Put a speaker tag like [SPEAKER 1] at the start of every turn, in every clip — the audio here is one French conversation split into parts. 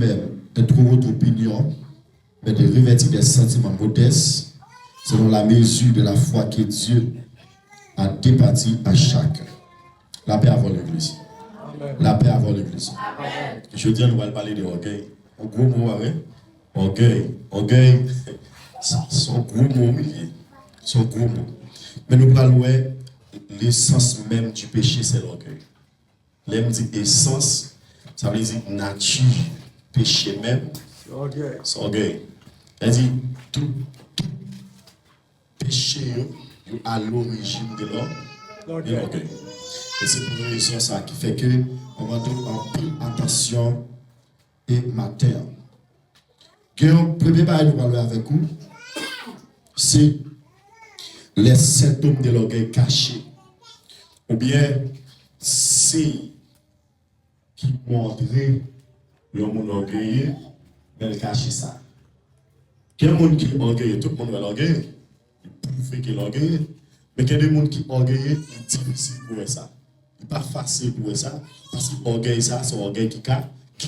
[SPEAKER 1] lui-même de trop haute opinion, mais de revêtir des sentiments modestes selon la mesure de la foi que Dieu a départie à chacun. La paix avant l'Église. La paix avant l'Église. Je dis, nous allons parler de orgueil. Un gros mot, hein? Orgueil. Orgueil, c'est un gros mot, c'est un gros mot. Mais nous parlons, l'essence même du péché, c'est l'orgueil. L'aime dit essence, ça veut dire nature, péché même, c'est orgueil. Elle dit, tout péché à l'origine de l'homme, et l'orgueil. Et c'est pour une raison ça qui fait que on va donner en pile attention et matin. Le premier bail nous parler avec vous, c'est les symptômes de l'orgueil caché. Ou bien, c'est qui montrer le monde orgueilleux, mais le cacher ça. Quel monde qui est orgueilleux, tout le monde est orgueilleux. Il prouve qu'il est orgueilleux. Mais quel est le monde qui est orgueilleux, il est difficile pour ça. Il n'est pas facile pour ça. Parce que l'orgueil, ça, c'est un orgueil qui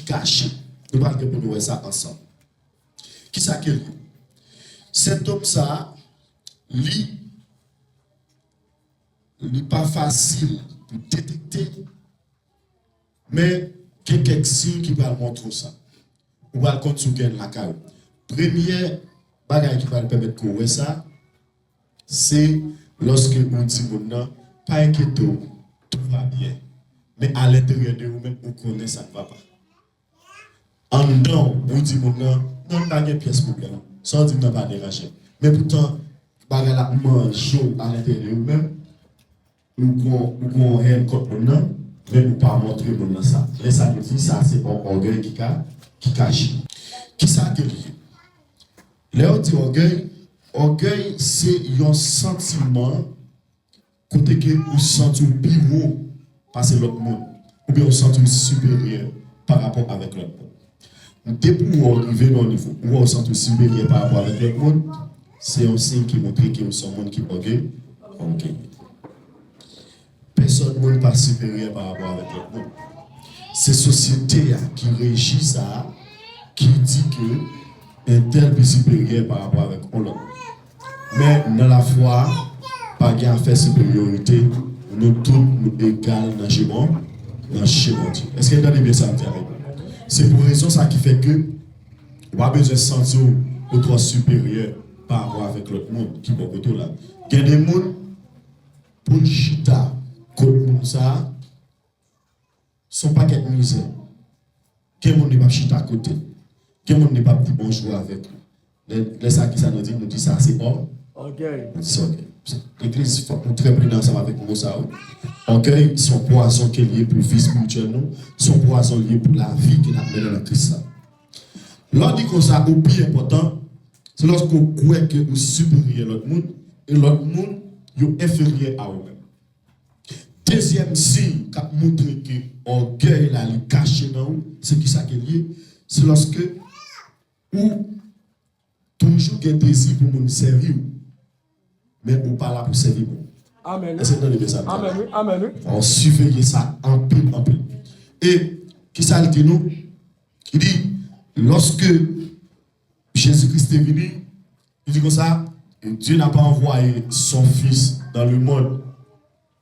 [SPEAKER 1] cache. Nous allons développer ça ensemble. Qui ça qu'il y a? Cet homme, ça, lui, il n'est pas facile pour détecter, mais il y a quelques signes qui vont montrer ça. On va le compte sur la carte. Premier bagage qui va le permettre de courir ça, c'est lorsque on dit non, pas inquiété, tout va bien. Mais à l'intérieur de vous-même, vous connaissez ça ne va pas. En dedans, on dit non, pas de pièce problème. Ça, on dit non, pas déranger. Mais pourtant, bagage la mange à l'intérieur de vous-même, ou rien contre nous, mais nous pas montrer nous ça. Les ça dit ça, c'est un orgueil qui cache. Qui ça que lié? Là, on dit orgueil, c'est un sentiment côté que vous sentez plus haut parce que l'autre monde, ou bien vous sentez supérieur par rapport avec l'autre monde. Dès pour arriver dans le niveau où vous sentez supérieur par rapport avec l'autre monde, c'est un signe qui montre que vous êtes un monde qui est orgueilleux. Personne ne pas supérieur par rapport avec l'autre monde. C'est la société qui régit ça, qui dit que un tel est supérieur par rapport avec l'autre. Mais dans la foi, pas de fait supériorité, nous tous nous égales dans le schéma de Dieu. Est-ce que vous avez bien ça? C'est pour raison ça qui fait que vous avez besoin de sentir votre supérieur par rapport avec l'autre monde qui est plutôt là. Il y a des gens pour chita comme ça, sont pas qu'être misère. Quel monde n'est pas chita à côté. Quel monde n'est pas dit bonjour avec lui. Les ça qui ça nous dit ça c'est or. Orgueil. L'église faut qu'on très prudent ensemble avec nous ça. Orgueil, son poison qui est lié pour le vie spirituel nous, son poison lié pour la vie qui n'a mené dans Christ. L'on dit que ça, au plus important, c'est lorsqu'on croit que vous supérieur à l'autre monde et l'autre monde est inférieur à vous-même. Deuxième signe qui montre que l'orgueil est caché dans vous, c'est qui ça qui est lié, c'est lorsque vous toujours un désir pour nous servir, mais vous pas là pour servir. Amen. Est-ce que vous avez ça? Amen. Amen. On surveille ça en pile, en pile. Et qui ça le dit nous? Il dit, lorsque Jésus-Christ est venu, il dit comme ça, Dieu n'a pas envoyé son Fils dans le monde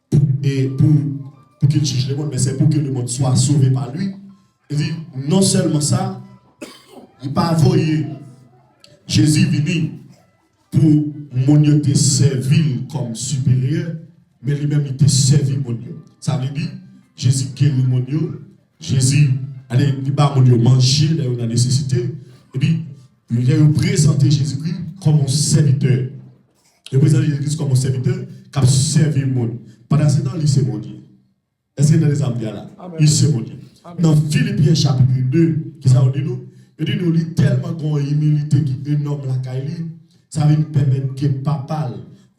[SPEAKER 1] pour qu'il juge le monde, mais c'est pour que le monde soit sauvé par lui. Il dit, non seulement ça, il n'a pas envoyé Jésus venu pour mon te servir comme supérieur, mais lui-même il te servi mon Dieu. Ça veut dire, Jésus qui est mon Dieu, Jésus, allez, il va mon Dieu manger dans la nécessité, et puis il a présenté Jésus-Christ comme un serviteur. Il a présenté Jésus-Christ comme un serviteur qui a servi le monde. Pendant ce temps, il c'est mon Dieu. Est-ce que dans les ambias là, il c'est mon Dieu. Dans Philippiens chapitre 2, qui ça dit nous, il dit nous, il y a tellement de humilité qui est énorme la caille, ça va nous permettre que papa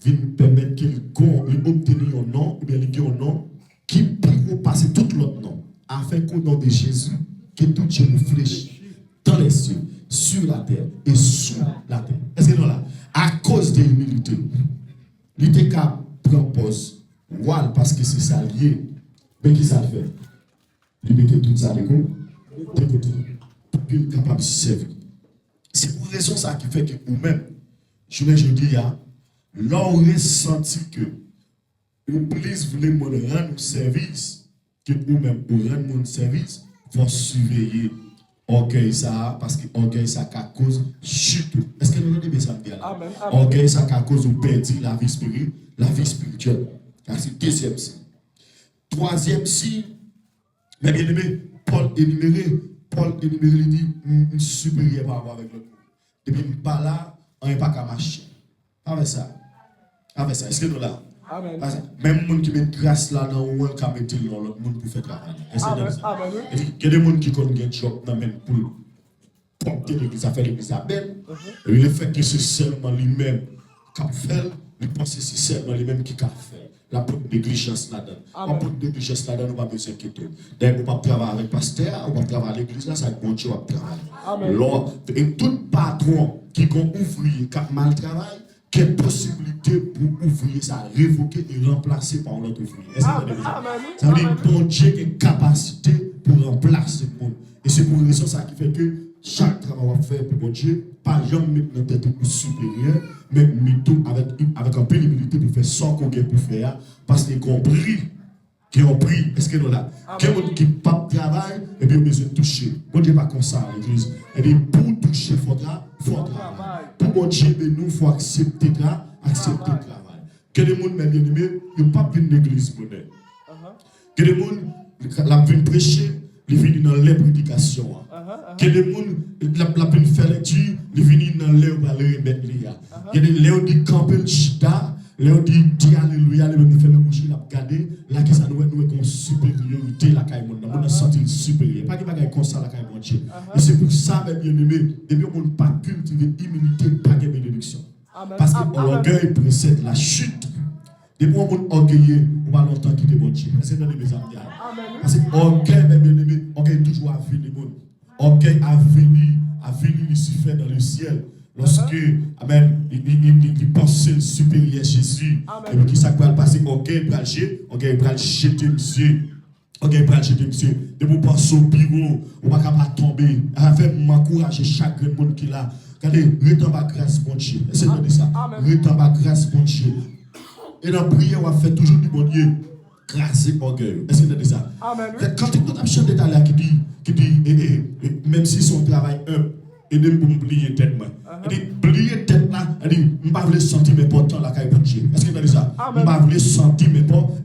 [SPEAKER 1] va nous permettre qu'il obtienne un nom, ou bien il un nom qui peut passer tout l'autre nom, afin qu'au nom de Jésus, que tout genou fléchisse dans les cieux, sur la terre et sous la terre. Est-ce que non là? À cause de l'humilité, il était qu'à prendre pause, parce que c'est ça lié, mais qui ça fait? Il mettait tout ça de côté. capable de servir. C'est pour raison ça qui fait que vous-même, je dis, là, on ressenti que vous voulez me rendre service, que vous-même vous rendre mon service, il faut surveiller orgueil ça, parce que orgueil ça à cause chute. Est-ce que nous devons ça dire là? Orgueil ça à cause vous perdez la vie spirituelle. C'est le deuxième signe. Troisième signe, mais bien aimé, Paul énuméré, il dit, je suis supérieur par rapport avec l'autre. Depuis que je ne suis pas là, on n'est pas qu'à marcher. Avec ça. Est-ce que nous là? Amen. Même les gens qui mettent grâce là dans le monde, qui mettent l'autre monde pour faire travail. Il y a des gens qui connaissent un job pour porter l'église, ça fait l'église à belle. Et le fait que c'est seulement lui-même qui a fait, il pense que c'est seulement lui-même qui a fait. La porte de négligence là-dedans. La porte de négligence là-dedans, nous ne pouvons pas s'inquiéter. D'ailleurs, on va travailler avec le pasteur, on va travailler à l'église là, ça va être bon Dieu, on va travailler. Et tout patron qui a ouvrier, qui a mal travaillé, quelle possibilité pour ouvrier ça révoquer et remplacer par l'autre ouvrier. Est-ce que vous avez ça veut dire que bon Dieu a une capacité pour remplacer le monde. Et c'est pour raison ça qui fait que chaque travail qu'on fait pour bon Dieu, pas jamais mettre notre tête pour supérieur, mais tout avec un peu d'humilité pour faire sans qu'on ait pour faire, parce qu'ils ont pris. Qui ont pris, est-ce que nous là? Quelqu'un qui n'a pas de travail, et bien besoin de toucher. Bon Dieu, pas comme ça, l'église. Et bien, pour toucher, il faut travail. Pour bon Dieu, nous, il faut accepter le travail. Que les gens, mes bien-aimés, ils n'ont pas vu l'église moderne. Que les gens, viennent prêcher, ils viennent dans les prédications. Que les gens, viennent faire lecture, ils viennent dans les remettre. Que les gens, qui campent le chita. Léon dit alléluia, les gens fait le boucher, la regarder, là qui ça nous est comme supériorité la caille monde, on a senti supérieur. Pas qu'il va comme ça la caille monde. Et c'est pour ça mes bien-aimés, depuis on ne pas cultiver l'humilité, pas de bénédiction. Parce que l'orgueil précède la chute. Depuis on est orgueilleux, on va longtemps quitter bon Dieu. C'est dans les amis. Parce que l'orgueil mes bien-aimés, l'orgueil toujours a vu les mondes. L'orgueil a venu Lucifer dans le ciel. Lorsque, amen, il pensait supérieur Jésus, et puis qui ça va passer, ok, il va le jeter, monsieur. Ok, il va le jeter, monsieur. De vous penser au bureau, on va pas tomber. Avec m'encourager chaque monde qui l'a. Regardez, retombe à grâce, bon Dieu. Essayez de dire ça. Retombe à grâce, bon Dieu. Et dans la prière, on va faire toujours du bon Dieu. Grâce et orgueil. Essayez de dire ça. Quand tu as un chef d'État là qui dit, même si son travail et de m'oublier tête moi. Et de oublier tête là, et de m'pas vle sentir mes importants la caille Dieu. Est-ce que vous avez ça? M'pas vle sentir mes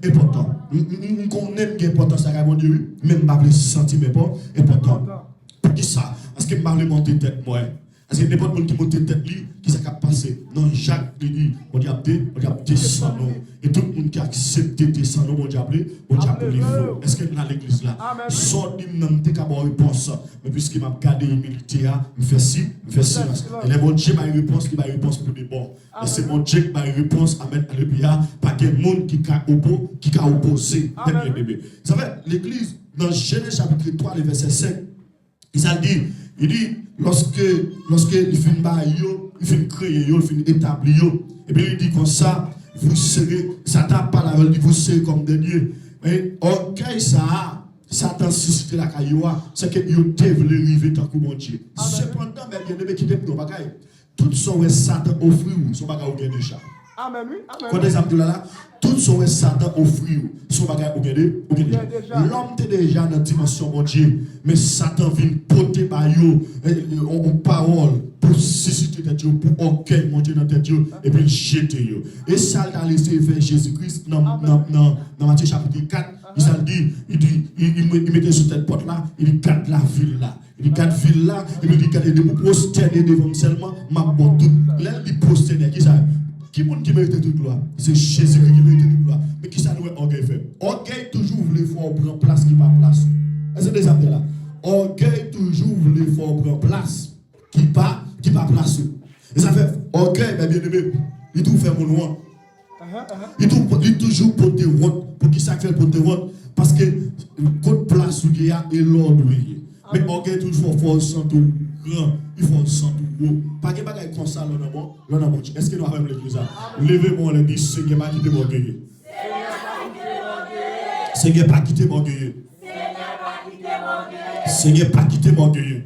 [SPEAKER 1] importants. On connaît que importance la caille bon Dieu, mais m'pas vle sentir mes importants. Pour qui ça? Parce que m'pas vle monter tête moi. Parce que n'importe qui monte tête lui, qui ça cap passer. Non, Jacques dit, on dit descendre. Et tout le monde qui a accepté descendre, on dit appeler les faux. Est-ce que dans l'église là, sort dit même t'es capable réponse. Mais puisqu'il m'a gardé l'humilité, me fait ci. Et les bon Dieu m'a une réponse, qui m'a une réponse pour des bons. Et c'est mon Dieu qui m'a une réponse à mettre alléluia, pas que monde qui a opposé. Ça fait l'église dans Genèse chapitre 3 le verset 5. Il dit lorsque il finit il finit créer, il finit établir, et puis il dit comme ça, vous serez, Satan parle, il dit vous serez comme des dieux. Mais orgueil ça, Satan suscite la cailloua, c'est que il devait arriver tant que mon Dieu. Cependant, mais bien aimé qui devait nos bagailles, tout son Satan offre son bagage au gain déjà. Amen. Quand des amis là, tout son Satan offre son bagage au gain déjà. L'homme est déjà dans la dimension mon Dieu, mais Satan vient porter par yo en parole pour susciter tes dieux, pour orgueil mon Dieu dans tes dieux et puis jeter yo. Et ça a laissé faire Jésus-Christ dans Matthieu chapitre 4. Il mettait sur cette porte là, il dit garde la ville là. Il dit garde ville là, il dit garde de vous prosterner devant seulement ma bonne toute. Là il dit prosterner qui ça? Qui mérite toute gloire? C'est Jésus qui mérite toute gloire. Mais qui ça nous est orgueil fait? Orgueil toujours voulait faire prendre place qui pas place. Est-ce que des amis là? Orgueil toujours voulait faire prendre place qui pas place. Et ça fait orgueil, bien aimé, il tout fait mon nom. Il toujours porter route. Pour qui ça fait porter route? Parce que côté place où il y a et l'ordre. Mais orgueil toujours faut sentir grand, il faut sentir gros. Pas que bagaille comme ça là dans mon. Est-ce que nous avons l'église là? Levez-moi les 10, Seigneur pas quitter mon orgueil. Seigneur pas quitter mon orgueil. Seigneur pas quitter mon orgueil.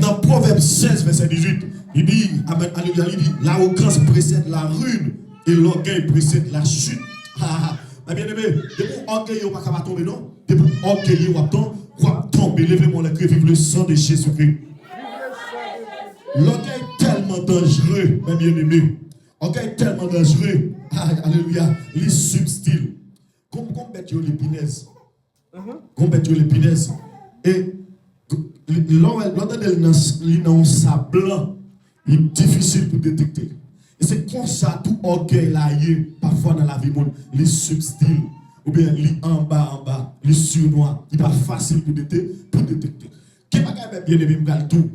[SPEAKER 1] Dans Proverbe 16, verset 18, il dit, amen, alléluia, il dit, l'arrogance précède la ruine et l'orgueil précède la chute. Mais bien aimé, de pour orgueil, on ne va pas tomber, non? De pour orgueil, on va tomber. Levez-moi les cœurs, vive le sang de Jésus-Christ. L'orgueil est tellement dangereux, mes bien-aimés. L'orgueil est tellement dangereux. Alléluia. Il substile. Comme l'épinaise. Comme l'épinaise. Et l'ordre de l'annonce blanc, il est difficile pour détecter. Et c'est comme ça, tout orgueil là, parfois dans la vie, il substile. Ou bien il en bas, il surnois. Il n'est pas facile pour détecter. Qu'est-ce que bien aimé, tout?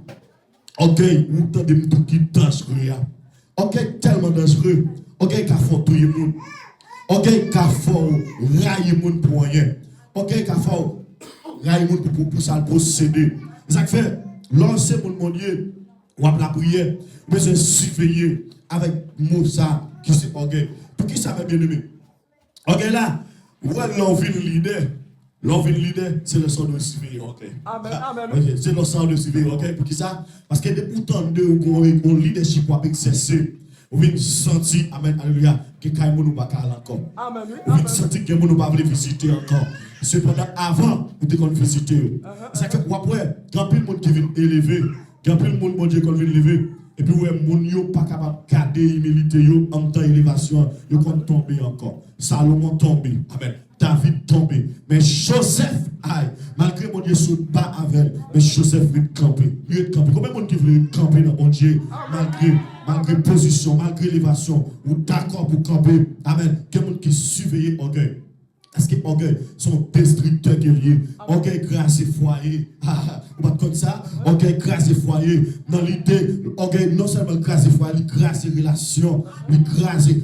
[SPEAKER 1] Orgueil, ou tant de tout qui dangereux. Orgueil tellement dangereux. Orgueil qui a fait tout le monde. Orgueil qui a fait railler le monde pour rien. Orgueil qui a fait railler le monde pour ça procéder. Ça fait, lorsque mon Dieu, ou à la prière, vous besoin surveiller avec Moussa qui c'est orgueil. Pour qui ça va bien aimé? Orgueil là, l'envie de leader. L'envie de leader, c'est le sang de surveiller, ok?
[SPEAKER 2] Amen, amen.
[SPEAKER 1] Okay. C'est le sang de surveiller, ok? Pour qui ça? Parce que depuis tant de qu'on leadership pour exercer, vous venez sentir, amen, alléluia, que Kaimou nous pas encore.
[SPEAKER 2] Amen.
[SPEAKER 1] Vous venez sentir que nous pas voulu visiter encore. Cependant, avant, vous devez qu'on visiter. Ça fait quoi après? Quand plus de monde qui vient élever, quand plus de monde, mon Dieu, qu'on vient élever, et puis, ouais, mon yo pas capable de garder l'humilité, en temps d'élévation, yo compte tomber encore. Salomon tombé, amen. David tombé. Mais Joseph, aïe, malgré mon Dieu, saute pas avec, mais Joseph veut camper. Combien de monde qui veut camper dans mon Dieu, malgré position, malgré élévation, ou d'accord pour camper, amen. Quel monde qui surveille orgueil? Parce que orgueil sont destructeurs guerriers. Orgueil grâce et foyer. On va comme ça. Orgueil grâce et foyer. Dans l'idée, orgueil non seulement grâce et foyer, il grâce et relation. Il grâce et.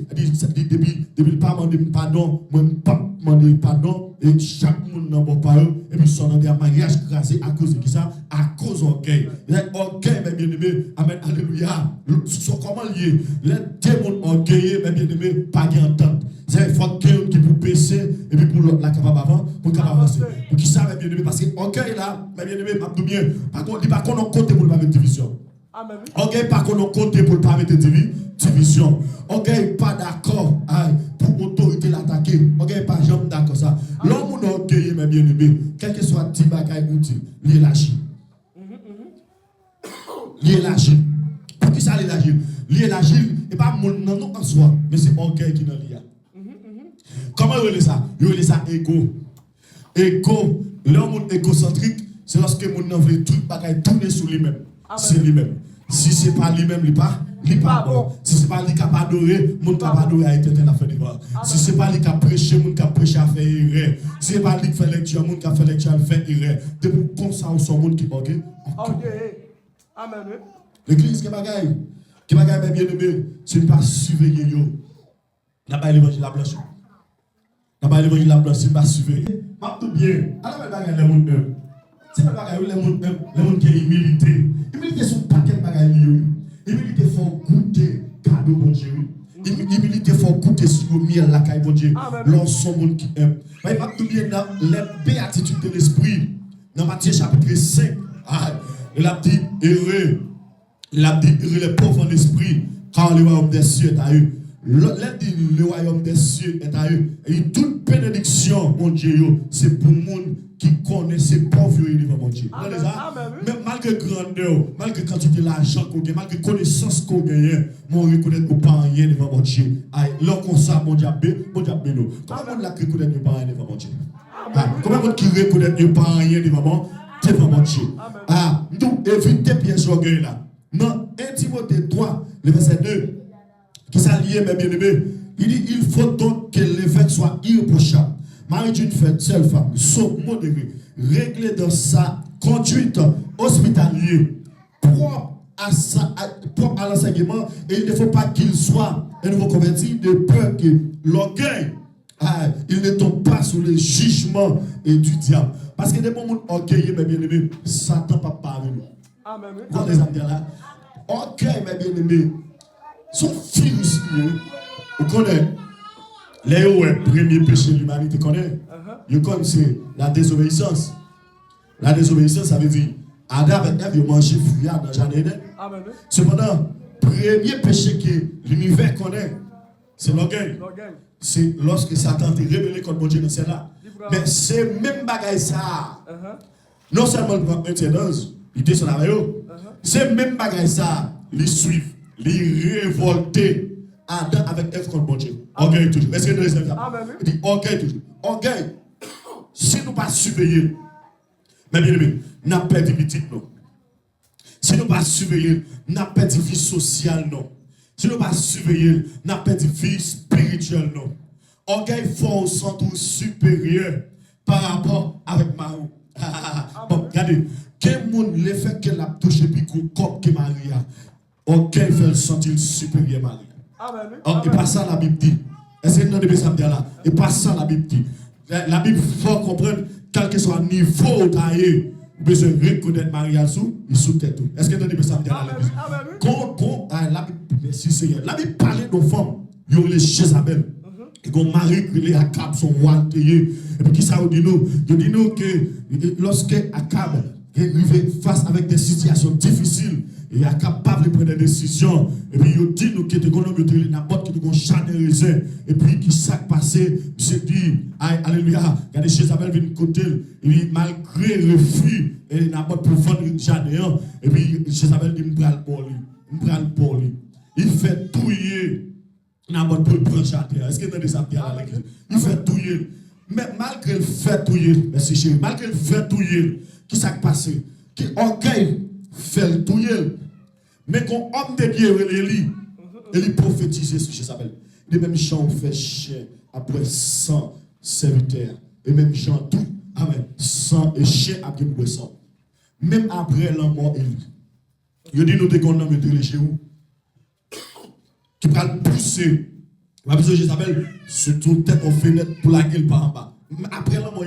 [SPEAKER 1] Depuis pas demander pardon, moi pas demander pardon. Et chaque monde n'a pas parole. Et puis son mariage grâce à cause de qui ça? À cause d'orgueil. Orgueil, mes bien-aimés. Amen. Alléluia. Comment lié? Les démons orgueilleux, mes bien-aimés, pas d'entente. C'est faut qu'il qui pour baisser et puis pour l'autre là capable avant pour capable avancer. Pour qui ça bien aimé parce que orgueil là, bien aimé, m'a bien. Par contre, il pas qu'on compte pour pas mettre division. Amen. Orgueil pas qu'on compte pour pas mettre division. Orgueil pas d'accord pour autorité l'attaquer. Orgueil pas jamais d'accord ça. L'homme orgueilleux mais bien aimé, quel que soit petit bagaille ou dit, il élargit. Il élargit. Pour qui ça l'élargit? Il élargit et pas mon non en soi, mais c'est orgueil qui dans l'IA. Comment il y a ça? Il y a ça égo. Égo, l'homme égocentrique, c'est lorsque mon homme veut tout bagaille tourner sur lui-même. C'est lui-même. Si ce n'est pas lui-même, il n'est pas bon. Si ce n'est pas lui qui a adoré, mon capable adorer a été en affaire de voir. Si ce n'est pas lui qui a prêché, mon qui a prêché a fait erreur. Si ce n'est pas lui qui fait lecture, mon qui a fait lecture a fait erreur. Depuis comme ça, on sent monde qui ok.
[SPEAKER 2] Amen.
[SPEAKER 1] L'église qui bagaille bien aimé, c'est pas surveiller yo. N'a pas l'évangile la blanche. N'a pas l'évangile la blanche, c'est pas surveiller. Pas tout bien. Alors le bagaille les monde c'est pas bagaille les monde qui est humilité. Humilité sont pas quel bagaille yo. Humilité faut goûter cadeau bon Dieu. Humilité faut goûter sur le miel la caille bon Dieu. L'ensemble monde qui aime. Mais pas tout bien dans les béatitudes de l'esprit. Dans Matthieu chapitre 5, il a dit heureux. Il a dit les pauvres en esprit, car le royaume des cieux est à eux. Le royaume des cieux est à eux. Et toute bénédiction, mon Dieu, c'est pour le monde qui connaît ces pauvres devant mon Dieu. Mais malgré grandeur, malgré quantité d'argent qu'on gagne, malgré connaissance qu'on gagne, mon reconnaître pas rien devant mon Dieu. Là, comme ça, mon Dieu, nous. Comment on l'a reconnaître pas rien devant mon Dieu? Comment on qui reconnaître pas rien devant mon Dieu? Nous évitez piège orgueil là. Non, 1 Timothée 3, le verset 2, qui s'allie, mes bien-aimés, il dit il faut donc que l'évêque soit irréprochable, mari d'une seule femme, sauf modéré, réglé dans sa conduite hospitalière, propre à l'enseignement, et il ne faut pas qu'il soit un nouveau converti de peur que l'orgueil, il ne tombe pas sous le jugement du diable. Parce que des moments orgueilleux, mes bien-aimés, Satan ne peut pas avec nous.
[SPEAKER 2] Amen.
[SPEAKER 1] Quand les amis là, ok, mes bien-aimés, son virus, vous connaissez, les premier péché de l'humanité, vous connaissez, c'est la désobéissance. La désobéissance, ça veut dire, Adam avec Ève, ils ont mangé fuyard dans le jardin d'Éden.
[SPEAKER 2] Amen.
[SPEAKER 1] Cependant, premier péché que l'univers connaît, c'est l'orgueil.
[SPEAKER 2] L'orgueil.
[SPEAKER 1] C'est lorsque Satan t'est rébellé contre mon Dieu dans celle-là. Mais c'est même bagaille ça. Non seulement le prend maintenance, il était sur la radio. C'est même bagaille ça. Les suivent, les révolter. Adam avec Ève contre mon Dieu. Orgueil toujours. Est-ce que nous sommes là? Il dit orgueil toujours. Orgueil. Si nous pas surveiller, mais bien aimé, nous n'avons pas de politique, non. Si nous pas surveiller, nous n'avons pas de vie sociale, non. Si nous pas surveiller, nous n'avons pas de vie spirituelle, non. Orgueil fort au centre supérieur par rapport avec Marou. Bon, regardez, quel monde le fait qu'elle a touché puis comme que Maria, orgueil fait le sentir supérieur Maria. Amen. Et pas ça la Bible dit. Est-ce que nous devons ça dire là? Et pas ça la Bible dit. La Bible faut comprendre quel que soit le niveau où tu as eu, besoin de reconnaître Maria sous tête. Est-ce que nous devons ça dire là? La Bible, merci Seigneur. La Bible parle de femmes, il y a les Jézabel. Et qu'on marie que les Akab sont rois et puis qui ça dit nous que lorsque Akab est arrivé face avec des situations difficiles et Akab pas de prendre des décisions et puis il dit nous que te connaissons de n'importe qui te chat de raisin et puis qui s'est passé c'est dit alléluia regardez Jézabel vient de côté et malgré le refus et n'importe pour vendre jardin et puis Jézabel dit me prendre pour lui il fait touiller n'importe pour prendre jardin est-ce que tu as ça bien à l'église il fait touiller mais malgré le fait touiller merci chérie malgré le fait touiller qui s'est passé qui orgueil fait le touiller mais quand homme de Dieu il prophétise sur Jézabel les mêmes gens fait chien après 100 serviteurs et même gens tout amen 100 et chien après boisson même après la mort il dit nous qu'on homme de chez vous qui va le pousser la besoin de Jézabel surtout tête en fenêtre pour la gueule par en bas après la mort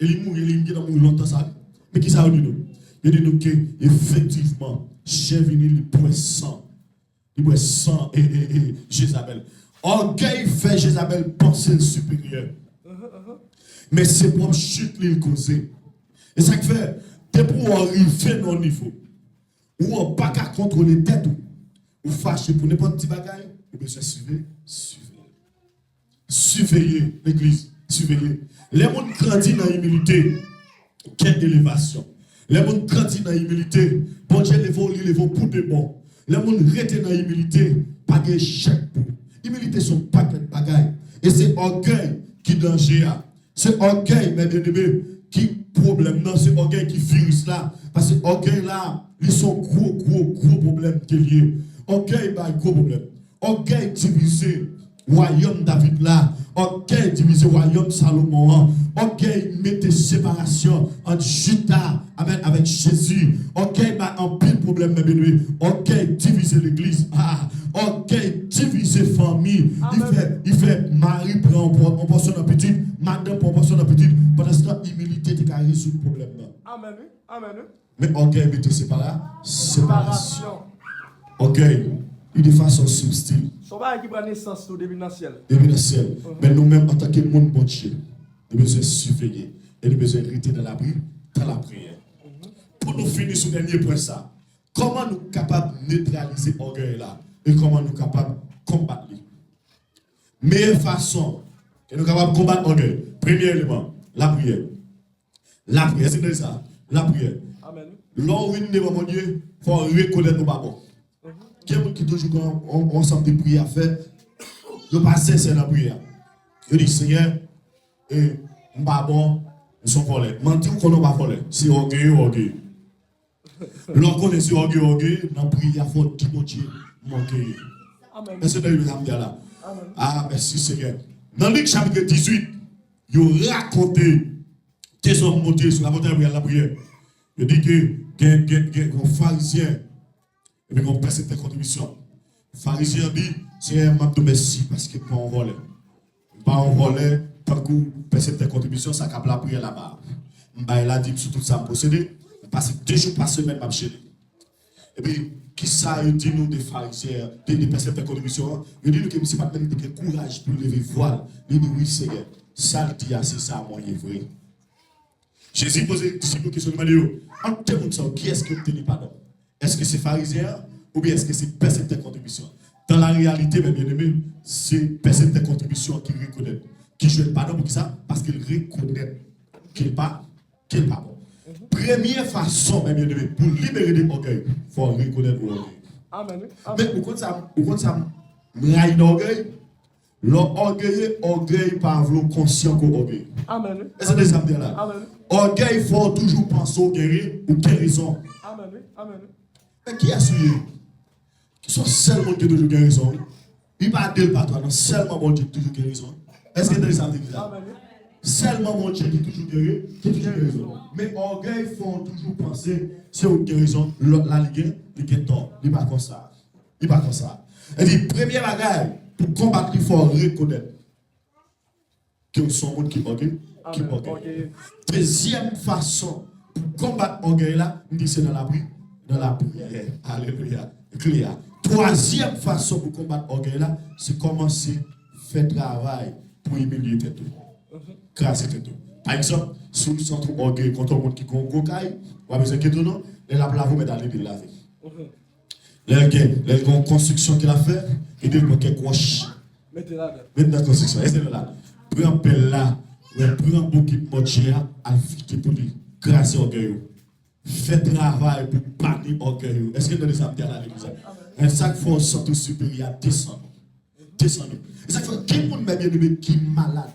[SPEAKER 1] il mourit longtemps ça mais qui ça dit nous il dit nous que effectivement chien venu il boit sang et Jézabel orgueil fait Jézabel penser le supérieur mais c'est pour chute qu'il causé et ça fait c'est pour arriver dans le niveau où on pas qu'à contrôler tête ou fâché pour n'importe petit bagaille et bien surveiller l'église surveiller les gens grandissent dans l'humilité quelle élévation les gens grandissent dans l'humilité bon Dieu les vont pour de bon les gens restent dans l'humilité pas de chèque pour humilité sont pas de bagaille et c'est orgueil qui danger c'est orgueil mais bien qui problème non c'est orgueil qui virus là parce que orgueil là ils sont gros problèmes qui liés orgueil bah gros problème orgueil divisé royaume David là orgueil divisé royaume Salomon orgueil mettait séparation entre Judas amen avec Jésus orgueil bah en pile problème mais orgueil divisé l'église orgueil divisé famille il fait mari prend en portion en petite madame prend en portion en petite pendant ce temps humilité t'es qu'à résoudre le problème là amen mais orgueil mettait séparation orgueil il de façon subtile.
[SPEAKER 2] Son bail qui prend naissance au début dans le ciel.
[SPEAKER 1] Début dans le ciel. Mais nous-mêmes, en tant que monde bon Dieu, nous devons surveiller et nous devons rester dans la prière. Pour nous finir sur le dernier point, ça, comment nous sommes capables de neutraliser l'orgueil là et comment nous sommes capables de combattre. Meilleure façon que nous sommes capables de combattre l'orgueil, premier élément, la prière. La prière, c'est ça. La prière.
[SPEAKER 2] Amen.
[SPEAKER 1] Lorsque nous devant mon Dieu, il faut reconnaître nos babons. Quelqu'un qui toujours ensemble de prières à faire, je passe c'est la prière. Je dis Seigneur, et bon, ils sont volés. Mentir qu'on n'a pas volé, c'est orgueil. Lorsqu'on est sur orgueil, dans la prière, il faut dire mon Dieu, manquer. Est-ce que vous avez là? Ah, merci Seigneur. Dans Luc chapitre 18, il raconté des hommes montés sur la montagne de la prière. Il dit que un pharisien et puis on passe cette contribution. Le pharisien dit, c'est un manque de merci parce que pas on volait. Pas on volait, tant que passe cette contribution, ça cap la prière là-bas. Il a dit tout ça me posséder, parce que 2 jours par semaine, je chez lui. Et puis, qui ça, il dit nous des pharisiens, des personnes de contribution, il dit nous que ce n'est pas même de courage pour lever voile. Il dit oui, Seigneur, ça le dit, c'est ça, moi, il est vrai. Jésus posait une question de en tout monde, qui est-ce qui obtient pardon? Est-ce que c'est pharisien ou bien est-ce que c'est percepteur de contribution? Dans la réalité, mes bien-aimés, c'est percepteur de contribution qui reconnaît. Qui joue le pardon pour ça? Parce qu'il reconnaît qu'il n'est pas bon. Première façon, mes bien-aimés, pour libérer des orgueils, il faut reconnaître l'orgueil.
[SPEAKER 2] Amen.
[SPEAKER 1] Mais pourquoi ça me raille d'orgueil? L'orgueil par vouloir conscient qu'on orgueil.
[SPEAKER 2] Amen.
[SPEAKER 1] Est-ce que ça me dit là?
[SPEAKER 2] Amen.
[SPEAKER 1] Orgueil, il faut toujours penser au guérir ou guérison.
[SPEAKER 2] Amen. Amen.
[SPEAKER 1] Mais qui a suivi? Qui sont seulement qui toujours guérison? Il va dire le patron, seulement mon Dieu qui toujours guérison. Est-ce que ça me dit là?
[SPEAKER 2] Amen.
[SPEAKER 1] Seulement mon Dieu qui toujours guérison. Mais orgueil, il faut toujours penser c'est une guérison. L'autre là, il est tort. Il n'est pas comme ça. Il n'est pas comme ça. Et puis, première bagaille, pour combattre, il faut reconnaître que son monde qui orgueil. Deuxième façon pour combattre l'orgueil là, c'est dans la prière. Alléluia. Clair. Troisième façon pour combattre l'orgueil là, c'est commencer à faire travail pour humilier tout. Grâce tout. Par exemple, si vous sentez orgueil contre un monde qui a un cocaille, vous avez besoin de non, les la vous mettre dans les laver. Les construction qu'il a fait, il dit que quoi. Mettez dans la construction. Est-ce que là? Prends un pelle là, prends un bouquet de mochia, à le pour lui. Grâce à l'orgueil. Faites travail pour bannir l'orgueil. Est-ce que vous avez ça à l'église? Et chaque fois, on sent supérieur, descend. Et chaque fois, quel monde m'a bien aimé qui est malade?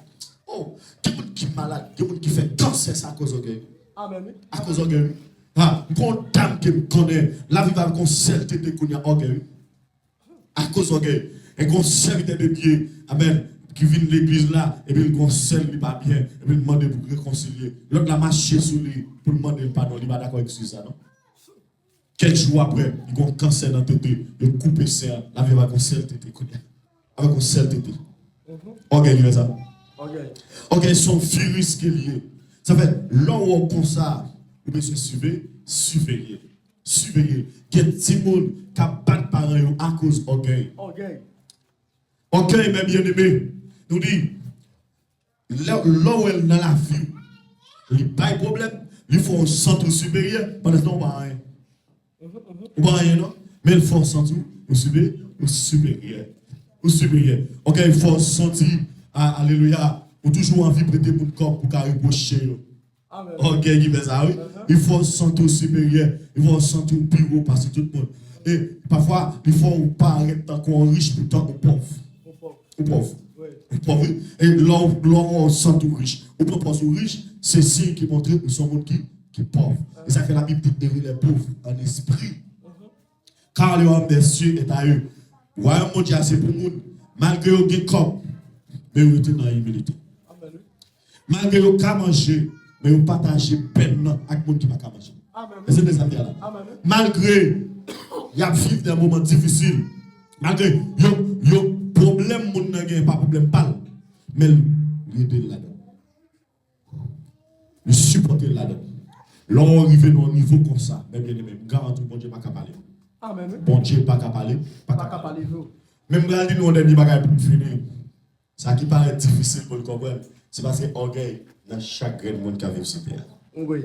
[SPEAKER 1] Oh, quel monde qui est malade? Quel monde qui fait cancer à cause de l'orgueil? Amen. À cause de l'orgueil. Ah, une dame qui me connaît, la vie va consulter de qu'on y a orgueil. À cause de l'orgueil. Et qu'on serviteur de Dieu, amen, qui vient de l'église là, et puis il conseille, il pas bien, et puis il demande pour réconcilier. L'autre l'a marché sur lui pour demander le pardon, il va d'accord avec ça, non? Quelques jours après, il a un cancer dans le tête, il a coupé ça, la vie va consulter, avec un seul tête. Orgueil, il fait ça. Orgueil, son virus qui est lié. Ça fait, là où on pense ça, vous devez surveiller. Il y a des gens qui battent par eux à cause d'orgueil. Orgueil, mes bien-aimés, nous dit, là où elle est dans la vie, il n'y a pas de problème, il faut un centre supérieur, pendant ce temps, on va rien. On va rien, non? Mais il faut un centre supérieur. Ok, il faut sentir, alléluia, ou toujours envie de prêter mon corps pour carrer reprocher. Ok, il fait ça, oui. Il faut un centre supérieur, il faut un centre bureau, parce que tout le monde. Et parfois, il faut pas arrêter tant qu'on est riche, pourtant on pauvre. Pauvre. Et là, on sent tout riche. Ou pas parce que riche, c'est signe qui montre que nous sommes qui est pauvre. Et ça fait la Bible dit les pauvres en esprit. Car le homme des cieux est à eux. Royaume mondial, c'est pour nous. Malgré eux qui comme, mais vous êtes dans l'humilité. Malgré eux qui manger, mais vous partagez peine avec les gens qui ne peuvent pas manger. C'est des amis là. Malgré, il y a vivre des moments difficiles. Malgré, il y a problème, il n'y a pas problème, mais il est là-dedans. Il supporte là-dedans. Là, on arrive à un niveau comme ça, mais bien aimé, garantis, bon Dieu, pas qu'à parler. Bon Dieu, pas qu'à parler. Même quand il nous a dit bagaille pour finir, ça qui paraît difficile pour le comprendre, c'est parce que l'orgueil dans chaque grain de monde qui vit sur terre. Oui.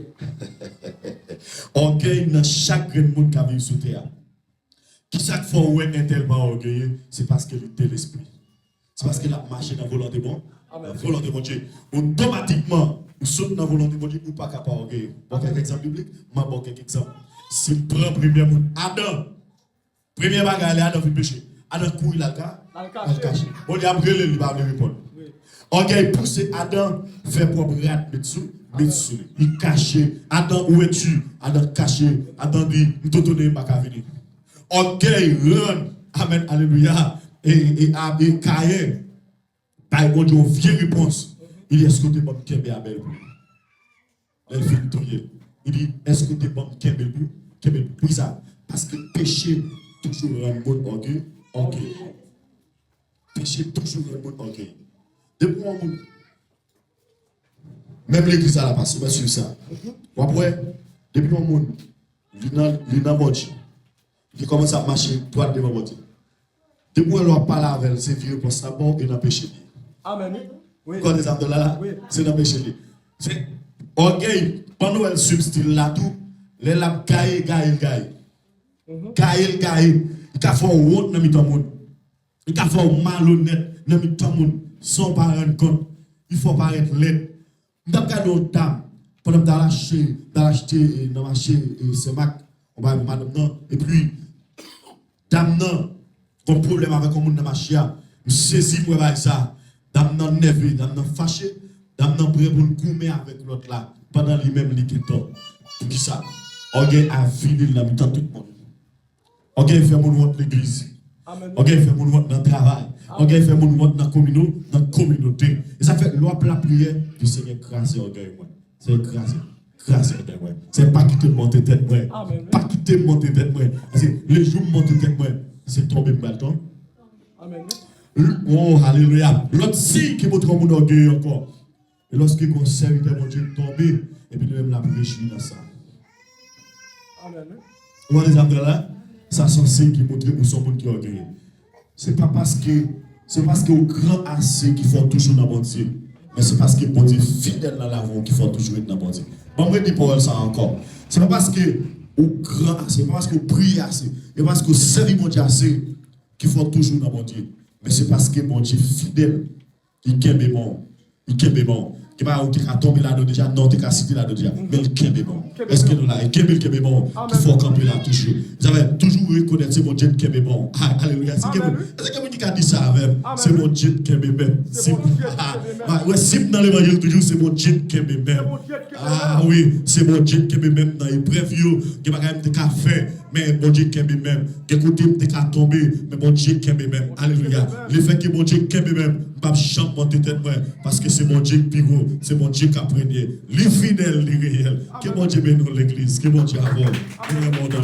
[SPEAKER 1] Orgueil dans chaque grain de monde qui vit sur terre. Qui chaque fois où est tellement orgueilleux, c'est parce qu'il est l'esprit. C'est parce qu'il a marché dans la volonté de bon. La volonté de Dieu. Automatiquement, nous sommes dans la volonté de Dieu ou pas capable d'orgueil. Bon, quelques exemples bibliques, je vais quelques exemples. Si je prends le premier mot, Adam, premier bagage, Adam fait péché. Adam couille là, le caché. On dit après, il va répondre. Orgueil pousse Adam, fait propre rat, mettre il cache. Adam, où es-tu? Adam caché. Adam dit, nous te donnons pas qu'à venir. Orgueil, run, amen, alléluia. Et Caïn, par bon Dieu, vieille réponse. Il dit, est-ce que tu es bon Kembe Abel? Elle fait une trier. Il dit, est-ce que tu es bon Kembe pour ça? Parce que péché, toujours un bon orgueil. Péché, toujours un bon orgueil. Depuis un moment, même l'église à la passe, on va suivre ça. Après, depuis un moment, il y a un qui commence à marcher droit devant votre. Depuis qu'on ne parle avec elle, c'est vieux pour ça, bon, et n'a péché. Amen. Oui. Quand les hommes là, c'est dans péché. C'est orgueil, pendant elle substile là tout, les l'a gaï. Il a fait honte dans le monde. Il a fait malhonnête dans le monde sans pas rendre compte. Il faut paraître laid. Nous avons gardé une dame pendant que d'acheter dans le marché Semac, on va madame non et puis dame non comme problème avec le monde dans le marché, je saisis moi ça. Dame non nerveux, dame non fâché, dame non prêt pour nous coumer avec l'autre là pendant lui-même il est temps. Pour qui ça? On a vidé dans le temps tout le monde. On a fait mon vote l'église. On a fait mon vote dans le travail. On a fait mon vote dans la communauté. Et ça fait l'op la prière, puis c'est écraser orgueil. C'est écraser orgueil. C'est pas quitter monter tête. Pas quitter monter tête. Les jours monter tête, c'est tomber bâton.
[SPEAKER 2] Amen.
[SPEAKER 1] Oh, alléluia. L'autre si qui montre mon orgueil encore. Et lorsque le serviteur mon Dieu tomber, et puis nous-mêmes la réjouir dans ça.
[SPEAKER 2] Amen.
[SPEAKER 1] Vous voyez les amis là? Ça c'est un signe qui montre où sont monde qui orgueilleux. C'est pas parce que au grand assez qui font toujours dans mon Dieu, mais c'est parce que bon Dieu fidèle dans l'avant qui font toujours dans mon Dieu. Bon, je dis pour elle ça encore. C'est pas parce que au grand assez, c'est pas parce que prie assez, c'est parce que servi mon Dieu assez qui font toujours dans mon Dieu, mais c'est parce que mon Dieu fidèle, il kembe bon. Qui va ou t'es tombé là-dedans déjà, non t'es cité là-dedans déjà, mais il kembe bon. Est-ce que nous là, il kembe bon, qu'il faut camper là toujours. Vous avez toujours reconnaître c'est mon Dieu qui kembe bon. Alléluia. Est-ce que vous qui a dit ça avec? C'est mon Dieu qui kembe même. Ouais, si dans l'évangile toujours c'est mon Dieu qui kembe même. Ah oui, c'est mon Dieu qui kembe même dans l'épreuve qui va quand même te faire, mais mon Dieu qui kembe même. Qui côté te tomber, mais mon Dieu qui kembe même. Alléluia. Le fait que mon Dieu qui kembe même, pas champ monter tête moi parce que c'est mon Dieu qui pire. C'est mon Dieu qui a premier, les fidèles, les réels. Que mon Dieu bénisse l'église, que mon Dieu avance. Que mon Dieu